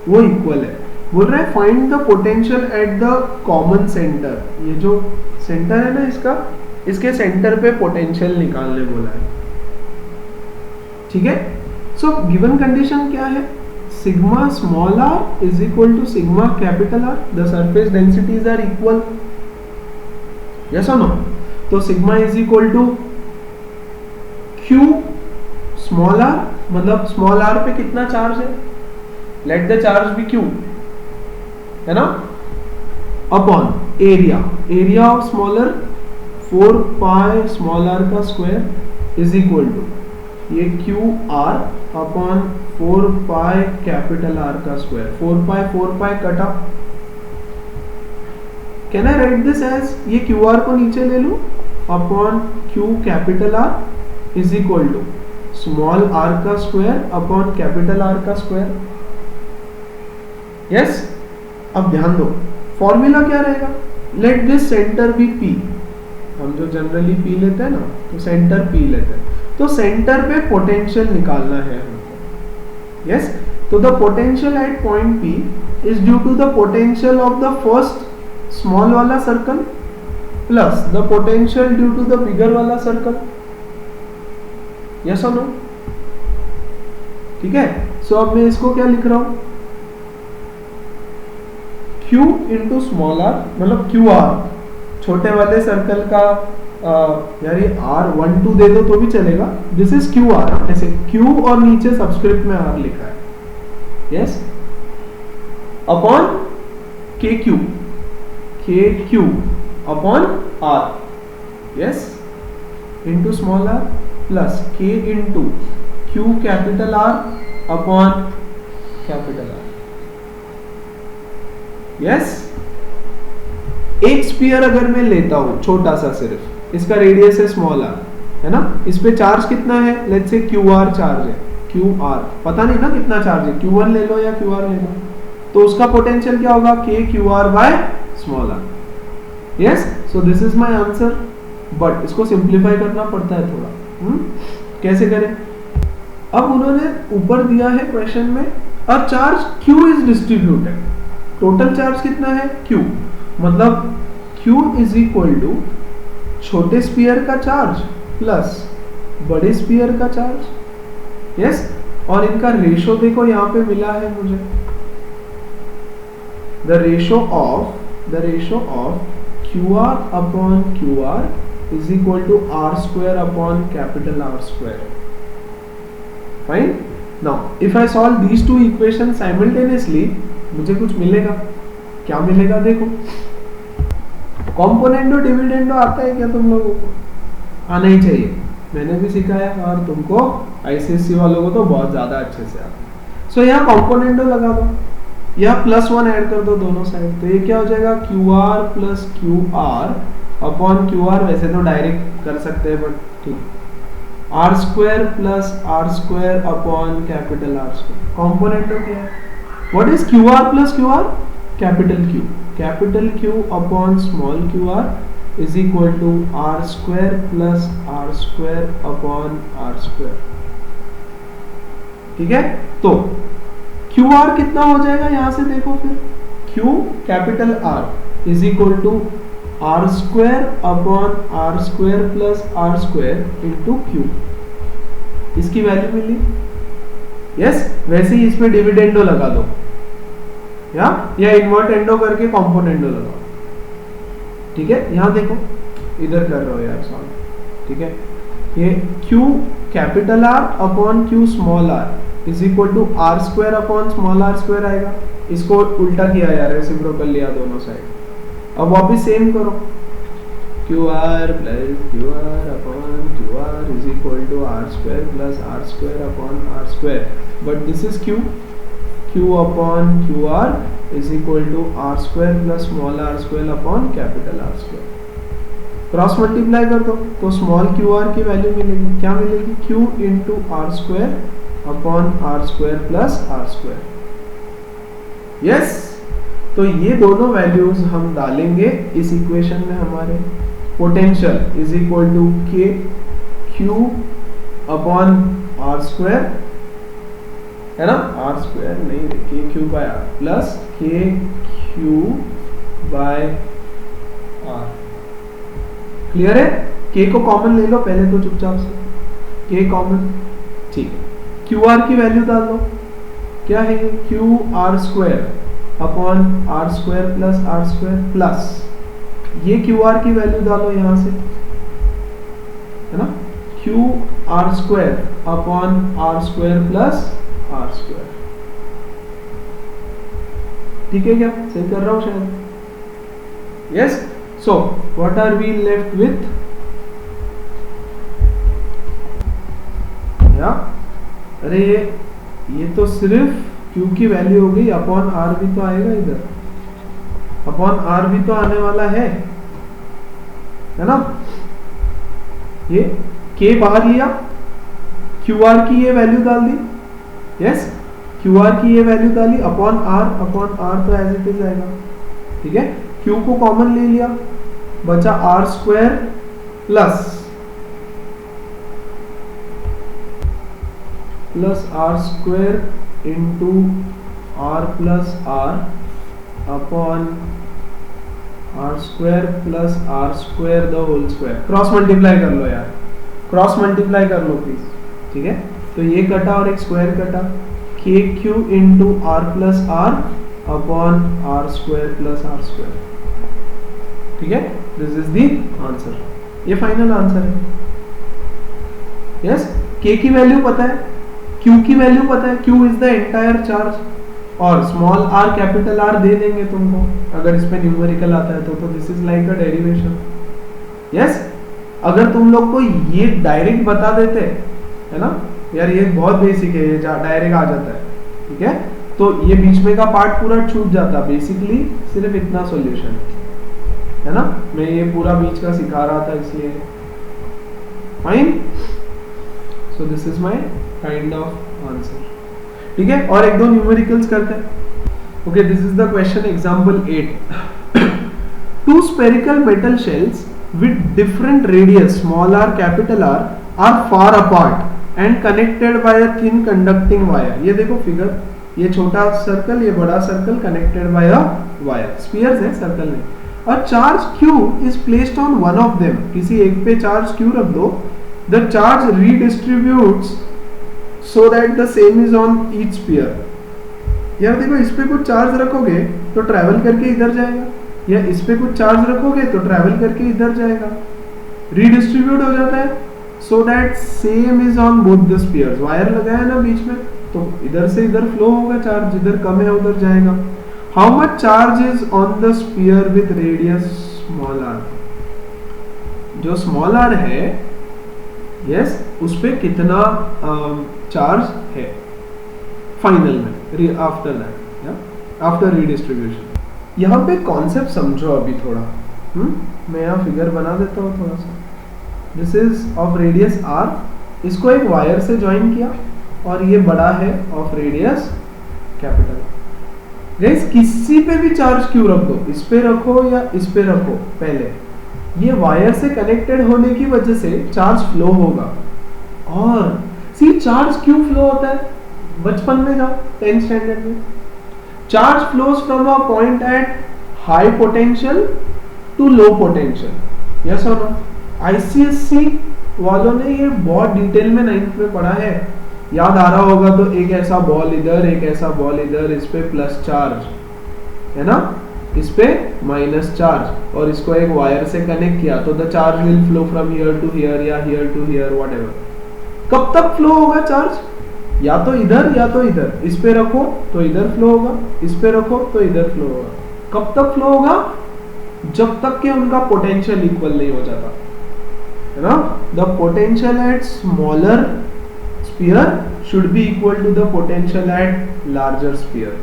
वो इक्वल है। बोल रहा है find the potential at the common centre, ये जो सेंटर है ना इसका, इसके सेंटर पे पोटेंशियल निकालने बोला है। ठीक है, सो गिवन कंडीशन क्या है, sigma small R is equal to sigma capital R, the surface densities are equal, yes और नो। तो sigma is equal to Q small R, मतलब स्मॉल आर पे कितना चार्ज है, let the charge be Q, है ना, upon area, area of smaller 4 pi small R का square is equal to ये Q R upon 4 pi capital R का square, 4 pi कटा। Can I write this as, ये Q R को नीचे ले लूं upon Q capital R is equal to small R का स्क्वायर अपॉन कैपिटल आर का स्क्वायर। यस, अब ध्यान दो फॉर्मूला क्या रहेगा, let this centre be P, हम जो जनरली पी लेते हैं ना, तो सेंटर पी लेते हैं, तो सेंटर पे पोटेंशियल निकालना है हमको। यस, तो the potential at point P is due to the potential of the first small वाला circle plus the potential due to the bigger वाला सर्कल, यस और नो। ठीक है, सो अब मैं इसको क्या लिख रहा हूं, Q इंटू स्मॉल आर, मतलब क्यू आर छोटे वाले सर्कल का, यार ये R12 दे दो तो भी चलेगा, दिस इज क्यू आर, ऐसे Q और नीचे सबस्क्रिप्ट में R लिखा है, yes, upon KQ upon R, yes, into small R plus K into Q capital R upon capital R. Yes, एक स्फीयर अगर मैं लेता हूं छोटा सा, सिर्फ इसका रेडियस है स्मॉल आर, है ना, इस पे चार्ज कितना है, लेट्स से QR चार्ज है, QR पता नहीं ना कितना चार्ज है, Q1 ले लो या QR ले लो, तो उसका पोटेंशियल क्या होगा, KQR by small R. Yes, so this is my answer, but इसको सिंप्लीफाई करना पड़ता है थोड़ा। कैसे करें, अब उन्होंने ऊपर दिया है क्वेश्चन में, a charge Q is distributed, total charge कितना है Q, मतलब Q इज इक्वल टू छोटे स्फीयर का चार्ज प्लस बड़े स्फीयर का चार्ज। यस, और इनका रेशो देखो यहाँ पे मिला है मुझे, the ratio of QR upon QR is equal to R square upon capital R square. Fine, now if I solve these two equation simultaneously, मुझे कुछ मिलेगा, क्या मिलेगा देखो, कॉम्पोनेंटो डिविडेंडो आता है क्या तुम लोगों को, आना ही चाहिए, मैंने भी सिखाया और तुमको आईसीएससी वालों को तो बहुत ज्यादा अच्छे से आता है। सो यहाँ कॉम्पोनेंटो लगा दो, यहाँ +1 ऐड कर दो दोनों साइड, तो ये क्या हो जाएगा, QR plus QR upon QR, वैसे तो डायरेक्ट कर सकते हैं बट ठीक, R square plus R square upon capital R square. कॉम्पोनेंटो क्या है, what is QR plus QR, capital Q upon small QR is equal to R square plus R square upon R square. ठीक है, तो QR कितना हो जाएगा, यहां से देखो फिर, Q capital R is equal to R square upon R square plus R square into Q, इसकी वैल्यू मिली। यस, वैसे ही इसमें डिविडेंडो लगा दो, या इन्वर्टेंडो करके कॉम्पोनेंडो लगाओ। ठीक है, यहां देखो, इधर कर रहे हो यार सॉल्व। ठीक है, ये Q capital R upon Q small r is equal to R square upon small r square आएगा, इसको उल्टा किया यार, रेसिप्रोकल लिया दोनों साइड। अब वापिस सेम करो, QR plus QR upon QR is equal to R square plus R square upon R square, but this is Q upon QR is equal to R square plus small r square upon capital R square. Cross multiply कर दो तो small QR की value मिलेगी, क्या मिलेगी, Q into R square upon R square plus R square. Yes, तो ये दोनों वैल्यूज हम डालेंगे इस इक्वेशन में, हमारे potential is equal to K Q upon R square है ना, आर स्क्वायर नहीं, K Q by R plus K Q by R. Clear है? के को कॉमन ले लो पहले तो चुपचाप से, के कॉमन, ठीक है। क्यू आर की वैल्यू डाल दो, क्या है ये, Q R square upon R square plus R square plus ये क्यू आर की वैल्यू डालो यहां से, है ना, Q R square upon R square plus R square. ठीक है क्या, सही कर रहा हूं शायद? Yes. So what are we left with, या अरे ये तो सिर्फ क्यू की वैल्यू हो गई, अपॉन आर भी तो आएगा इधर, अपॉन आर भी तो आने वाला है ना। ये के बाहर लिया, क्यू आर की ये वैल्यू डाल दी, यस, क्यू आर की ये वैल्यू डाली, अपॉन आर तो एज इट इज आएगा, ठीक है। क्यू को कॉमन ले लिया, बचा R square plus R square into R plus R upon R square plus R square the whole square. Cross multiply कर लो यार, क्रॉस मल्टीप्लाई कर लो प्लीज, ठीक है। तो ये कटा और एक स्क्वायर कटा, K Q into R plus R upon R square plus R square, ठीक है। दिस इज द आंसर, ये फाइनल आंसर है। यस, के की वैल्यू पता है, क्यू की वैल्यू पता है, Q is the entire charge, और स्मॉल आर कैपिटल आर दे देंगे तुमको अगर इसमें न्यूमेरिकल आता है तो this is like a derivation. Yes, अगर तुम लोग को ये डायरेक्ट बता देते, है ना यार, ये बहुत बेसिक है, ये डायरेक्ट आ जाता है, ठीक है, तो ये बीच में का पार्ट पूरा छूट जाता। बेसिकली सिर्फ इतना सॉल्यूशन है ना, मैं ये पूरा बीच का सिखा रहा था इसलिए। Fine, so this is my kind of answer, ठीक है। और एक दो न्यूमेरिकल्स करते हैं। Okay, this is the question example 8। Two spherical metal shells with different radius small r capital R are far apart and connected by a thin conducting wire। ये देखो figure, ये छोटा सर्कल, ये बड़ा circle connected by a wire, spheres है circle में। A charge q is placed on one of them, किसी एक पे चार्ज q रख दो, the charge redistributes so that the same is on each sphere। यार देखो, इस पे कुछ चार्ज रखोगे तो ट्रैवल करके इधर जाएगा, या इस पे कुछ चार्ज रखोगे तो ट्रैवल करके इधर जाएगा, रीडिस्ट्रीब्यूट हो जाता है, so that same is on both the spheres. Wire लगाया है ना बीच में, तो इधर से इधर फ्लो होगा चार्ज, जिधर कम है उधर जाएगा। How much charge is on the sphere with radius small R, जो स्मॉल आर है, यस, उस पे कितना चार्ज है फाइनल में आफ्टर दैट, आफ्टर रीडिस्ट्रीब्यूशन। यहाँ पे कॉन्सेप्ट समझो अभी थोड़ा, मैं यहाँ फिगर बना देता हूँ थोड़ा सा। This is of radius R, इसको एक वायर से ज्वाइन किया, और ये बड़ा है ऑफ रेडियस कैपिटल। गाइस, किसी पे भी चार्ज क्यों रख दो, इस पे रखो या इस पे रखो, पहले ये वायर से कनेक्टेड होने की वजह से चार्ज फ्लो होगा। और सी, चार्ज क्यों फ्लो होता है, बचपन में जाओ 10th स्टैंडर्ड में, charge flows from a point at high potential to low potential, yes or no? ICSC वालों ने ये बहुत डिटेल में 9th में पढ़ा है, याद आ रहा होगा तो एक ऐसा बॉल इधर, एक ऐसा बॉल इधर, इस पे प्लस चार्ज है ना, इस पे माइनस चार्ज, और इसको एक वायर से कनेक्ट किया तो the charge will flow from here to here या हियर टू हियर, व्हाटएवर। कब तक फ्लो होगा चार्ज, या तो इधर या तो इधर, इस पे रखो तो इधर फ्लो होगा, इस पे रखो तो इधर फ्लो होगा। कब तक फ्लो होगा, जब तक कि उनका पोटेंशियल इक्वल नहीं हो जाता, है ना। The potential at smaller sphere should be equal to the potential at larger sphere.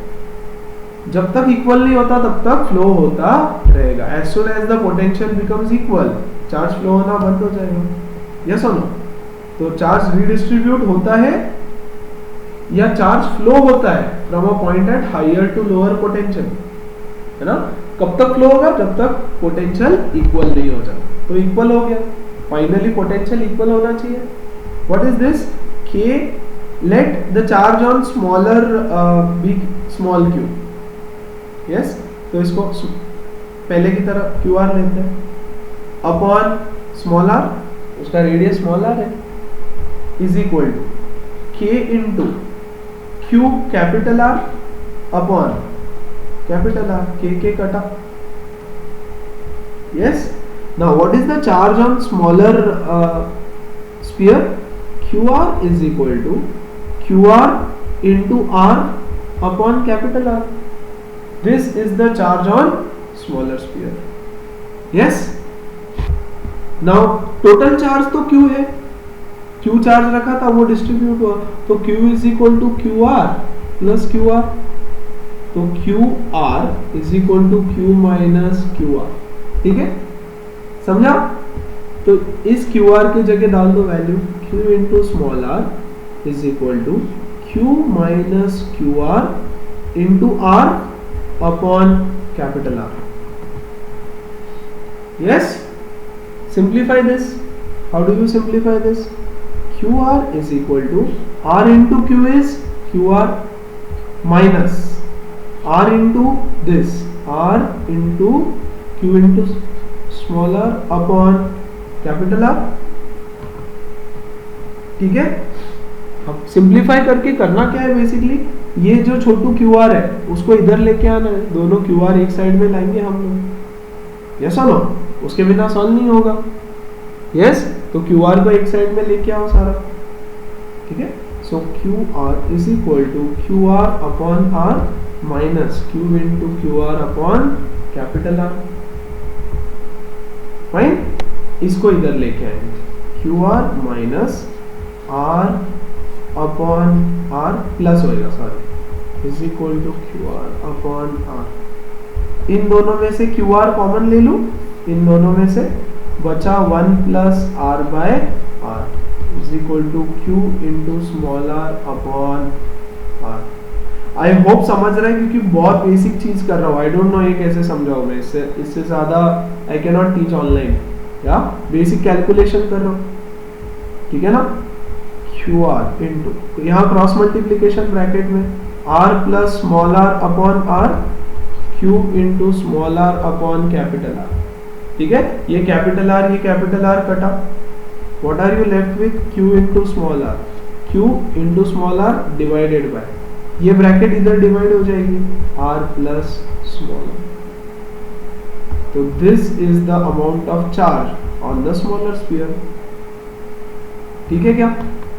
जब तक इक्वल नहीं होता तब तक फ्लो होता रहेगा। As soon as the potential becomes equal, charge flow होना बंद हो जाएगा, यस और नो। तो चार्ज रीडिस्ट्रीब्यूट होता है या चार्ज फ्लो होता है from a point at higher to lower potential, है ना। कब तक फ्लो होगा, जब तक पोटेंशियल इक्वल नहीं हो जाए। तो इक्वल हो गया, फाइनली पोटेंशियल इक्वल होना चाहिए। व्हाट इज दिस, के let the charge on smaller be small Q. Yes, तो इसको पहले की तरह क्यू आर लेते हैं अपॉन स्मॉल आर, उसका रेडियस स्मॉल आर है, is equal to K into Q capital R upon capital R, K कटा। Yes. Now what is the charge on smaller sphere? QR is equal to QR into R upon capital R. This is the charge on smaller sphere. Yes. Now total charge तो Q है, Q charge रखा था वो distribute हुआ, तो Q is equal to QR plus QR, तो QR is equal to Q minus QR। ठीक है, समझा? तो इस QR की जगह डाल दो value Q into small r is equal to Q minus Q R into R upon capital R। Yes, simplify this. How do you simplify this? QR is equal to R into Q is QR minus R into this R into Q into small r upon capital R। ठीक है, अब simplify करके करना क्या है, basically ये जो छोटू QR है उसको इधर लेके आना है, दोनों QR एक साइड में लाएंगे हम लोग। यस और नो? उसके बिना सॉल्व नहीं होगा। यस, तो QR को एक साइड में लेके आओ सारा। ठीक है, so QR is equal to QR upon R minus Q into QR upon capital R। Fine, इसको इधर लेके आएंगे, QR minus R upon R plus होएगा, sorry, is equal to QR upon R। इन दोनों में से QR कॉमन ले लूं, इन दोनों में से बचा 1 plus R by R is equal to Q into small r upon R। I hope समझ रहे हैं, क्योंकि बहुत बेसिक चीज कर रहा हूँ। आई डोंट नो ये कैसे समझाऊं मैं, इससे ज्यादा I can not teach online, या बेसिक कैलकुलेशन कर रहा हूँ। ठीक है ना? QR इंटू, तो यहाँ क्रॉस मल्टीप्लीकेशन ब्रैकेट में R plus small r upon R, Q into small r upon capital R। ठीक है, ये कैपिटल R, ये कैपिटल R कटा, what are you left with? Q into small r, Q into small r divided by, ये bracket इधर divide हो जाएगी, R plus small r। तो this is the amount of charge on the smaller sphere. ठीक है क्या?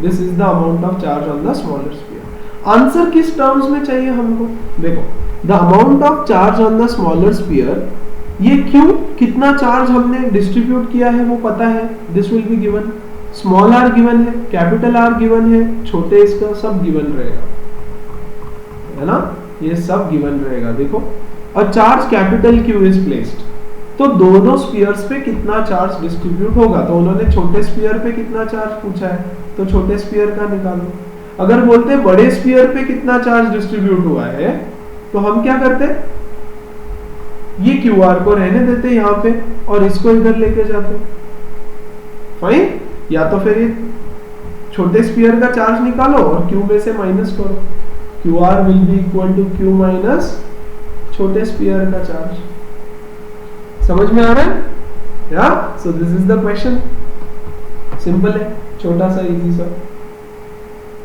This is the amount of charge on the smaller sphere. Answer किस terms में चाहिए हमको? देखो, the amount of charge on the smaller sphere, ये क्यों, कितना चार्ज हमने डिस्ट्रीब्यूट किया है वो पता है, this will be given. Small r given है, कैपिटल R गिवन है, छोटे इसका सब गिवन रहेगा, है ना? ये सब गिवन रहेगा। देखो, और charge capital Q is placed, तो दोनों स्फीयर्स पे कितना चार्ज डिस्ट्रीब्यूट होगा, तो उन्होंने छोटे स्फीयर पे कितना चार्ज पूछा है, तो छोटे स्फीयर का निकालो। अगर बोलते बड़े स्फीयर पे कितना चार्ज डिस्ट्रीब्यूट हुआ है, तो हम क्या करते, ये QR को रहने देते यहाँ पे और इसको इधर लेके जाते। फाइन, या तो फिर ये छोटे स्फीयर का चार्ज निकालो और Q में से माइनस करो, QR will be equal to Q minus छोटे स्फीयर का चार्ज। समझ में आ रहा है? या so this is the question, simple है, छोटा सा इजी सा।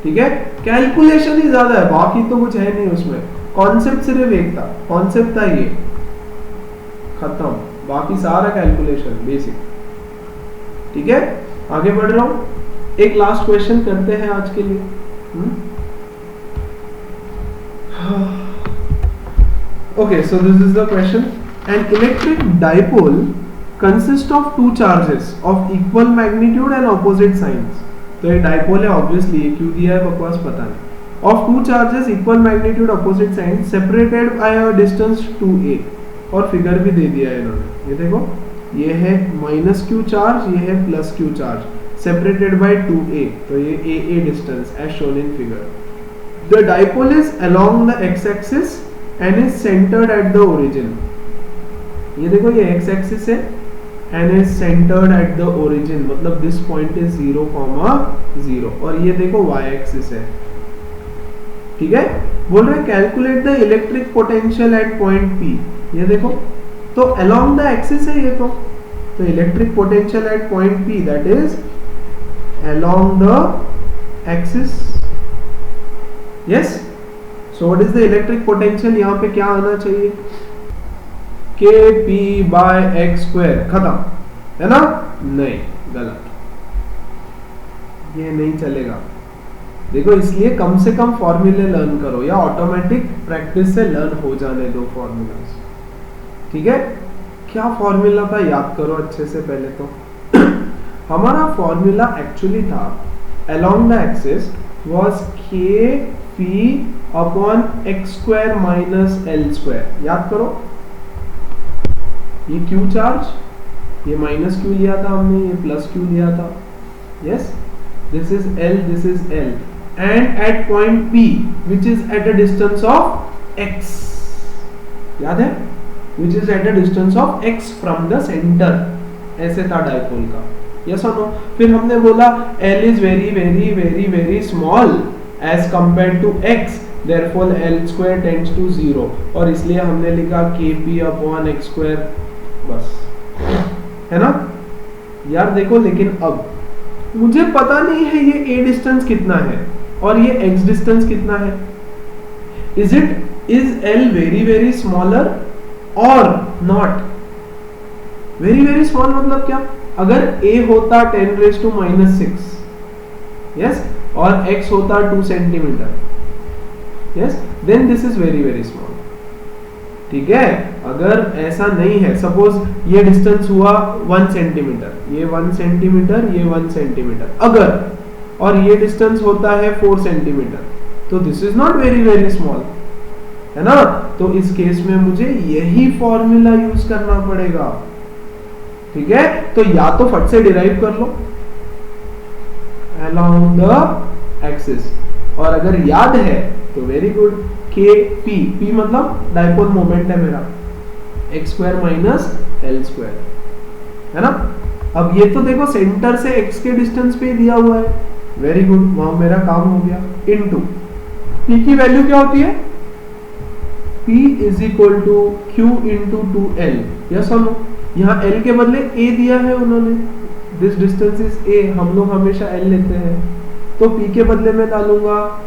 ठीक है, कैलकुलेशन ही ज्यादा है, बाकी तो कुछ है नहीं उसमें, कॉन्सेप्ट सिर्फ एक था, कॉन्सेप्ट था ये, खत्म, बाकी सारा कैलकुलेशन बेसिक। ठीक है, आगे बढ़ रहा हूं, एक लास्ट क्वेश्चन करते हैं आज के लिए। Okay, so this is the question. An electric dipole consists of two charges of equal magnitude and opposite signs. तो ये dipole है, obviously ये क्यों दिया है बकवास पता नहीं। Of two charges equal magnitude opposite signs separated by a distance 2a, और फिगर भी दे दिया है इन्होंने, ये देखो, ये है माइनस क्यू चार्ज, ये है plus Q charge, separated by 2a, तो ये a distance as shown in figure. The dipole is along the x-axis and is centered at the origin. ये देखो, ये x-axis है and is centered at the origin, मतलब this point is 0, 0, और ये देखो y-axis है ठीक है, बोल रहे calculate the electric potential at point P. ये देखो तो अलोंग द एक्सिस है ये तो electric potential at point P that is along the axis. Yes, so what is the electric potential, यहां पे क्या आना चाहिए, के पी बाय एक्स स्क्वायर, खत्म है ना, नहीं गलत, ये नहीं चलेगा। देखो इसलिए कम से कम फॉर्मूले लर्न करो या ऑटोमेटिक प्रैक्टिस से लर्न हो जाने दो फॉर्मूलाज, ठीक है। क्या फॉर्मूला था याद करो अच्छे से पहले तो हमारा फॉर्मूला एक्चुअली था अलोंग द एक्सिस वाज के P upon x square minus L square, याद करो। ये क्यू चार्ज, ये माइनस क्यू लिया था हमने, ये प्लस क्यू लिया था। Yes, this is L, this is L, and at point P, which is at a distance of x, याद है, which is at a distance of x from the center, ऐसे था डायपोल का। Yes और no, फिर हमने बोला L is very very very very small as compared to x, therefore L square tends to 0, और इसलिए हमने लिखा kp upon x square, बस, है ना यार। देखो लेकिन अब मुझे पता नहीं है ये a डिस्टेंस कितना है और ये x डिस्टेंस कितना है। Is L very very smaller और नॉट वेरी वेरी स्मॉल, मतलब क्या, अगर a होता 10⁻⁻⁶, यस, और x होता 2 सेंटीमीटर, yes, then this is very very small, ठीक है। अगर ऐसा नहीं है, सपोज ये डिस्टेंस हुआ 1 सेंटीमीटर, ये 1 सेंटीमीटर, ये 1 सेंटीमीटर, अगर, और ये डिस्टेंस होता है 4 सेंटीमीटर, तो this is not very very small, है ना। तो इस केस में मुझे यही फॉर्मूला यूज करना पड़ेगा, ठीक है। तो या तो फट से डिराइव कर लो अलोंग द एक्सिस, और अगर याद है तो वेरी गुड, के पी, पी मतलब डायपोल मोमेंट है मेरा, x square minus L square, है ना। अब ये तो देखो सेंटर से एक्स के डिस्टेंस पे दिया हुआ है, वेरी गुड, वहां मेरा काम हो गया। इनटू पी की वैल्यू क्या होती है, P is equal to Q into 2L, yes और नो। यहाँ L के बदले A दिया है उन्होंने, दिस डिस्टेंस इज A, हम लोग हमेशा L लेते हैं, तो P के बदले में डालूंगा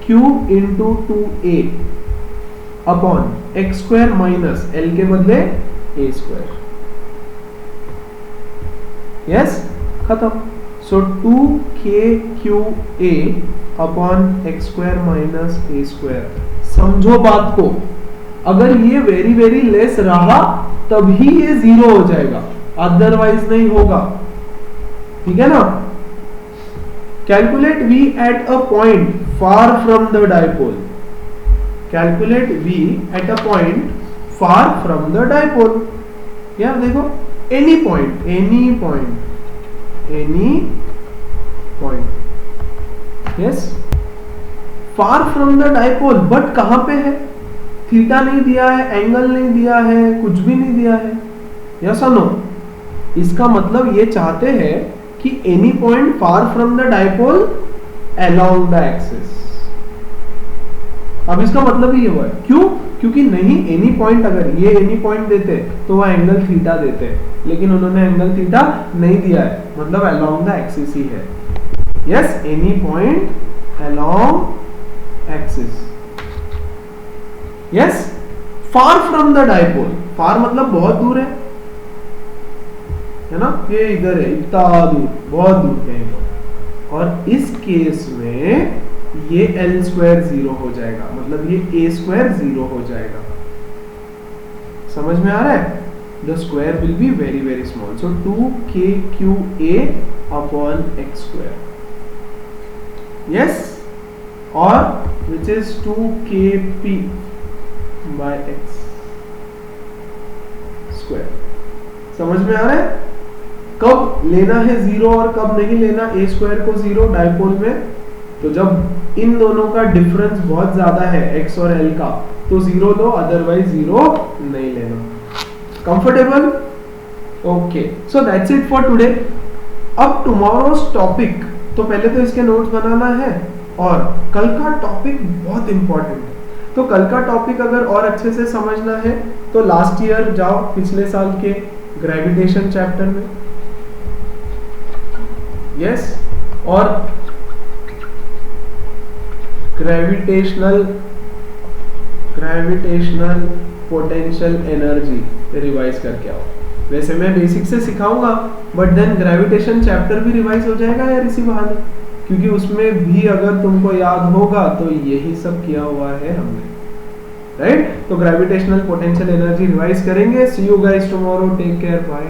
Q into 2A upon x square minus L के बदले A स्क्वायर, यस, खत्म। सो 2KQA upon x square minus A square. समझो बात को, अगर ये वेरी वेरी लेस रहा तभी ये 0 हो जाएगा, अदरवाइज नहीं होगा, ठीक है ना। Calculate V at a point far from the dipole, calculate V at a point far from the dipole. यार देखो any point, any point, any point, yes, far from the dipole, but कहां पे है, थीटा नहीं दिया है, angle नहीं दिया है, कुछ भी नहीं दिया है, यस और नो। इसका मतलब ये चाहते हैं कि any point far from the dipole along the axis. अब इसका मतलब ही ये हुआ है, क्यों, क्योंकि नहीं एनी पॉइंट, अगर ये एनी पॉइंट देते तो वह एंगल थीटा देते, लेकिन उन्होंने एंगल थीटा नहीं दिया है, मतलब अलोंग द एक्सिस ही है। Yes, any point along axis, yes, far from the dipole, far मतलब बहुत दूर है ना, ये इधर है, इतना दूर, बहुत दूर है, और इस केस में ये L स्क्वायर 0 हो जाएगा, मतलब ये A स्क्वायर 0 हो जाएगा। समझ में आ रहा है, the square will be very very small, so 2KQA upon x square, yes, और which is 2KP by x square. समझ में आ रहा है, कब लेना है 0 और कब नहीं लेना A स्क्वायर को 0 डायपोल में, तो जब इन दोनों का डिफरेंस बहुत ज्यादा है x और L का, तो 0 लो, अदरवाइज 0 नहीं लेना। Comfortable, okay, so that's it for today. अब टुमारोज टॉपिक, तो पहले तो इसके नोट्स बनाना है, और कल का टॉपिक बहुत इंपॉर्टेंट है। तो कल का टॉपिक अगर और अच्छे से समझना है तो लास्ट ईयर जाओ, पिछले साल के ग्रेविटेशन चैप्टर में, यस, और ग्रेविटेशनल पोटेंशियल एनर्जी रिवाइज करके आओ। वैसे मैं बेसिक से सिखाऊंगा, बट देन ग्रेविटेशन चैप्टर भी रिवाइज हो जाएगा यार इसी बहाने, क्योंकि उसमें भी अगर तुमको याद होगा तो यही सब किया हुआ है हमने, राइट? तो ग्रेविटेशनल पोटेंशियल एनर्जी रिवाइज करेंगे। See you guys tomorrow, take care, bye.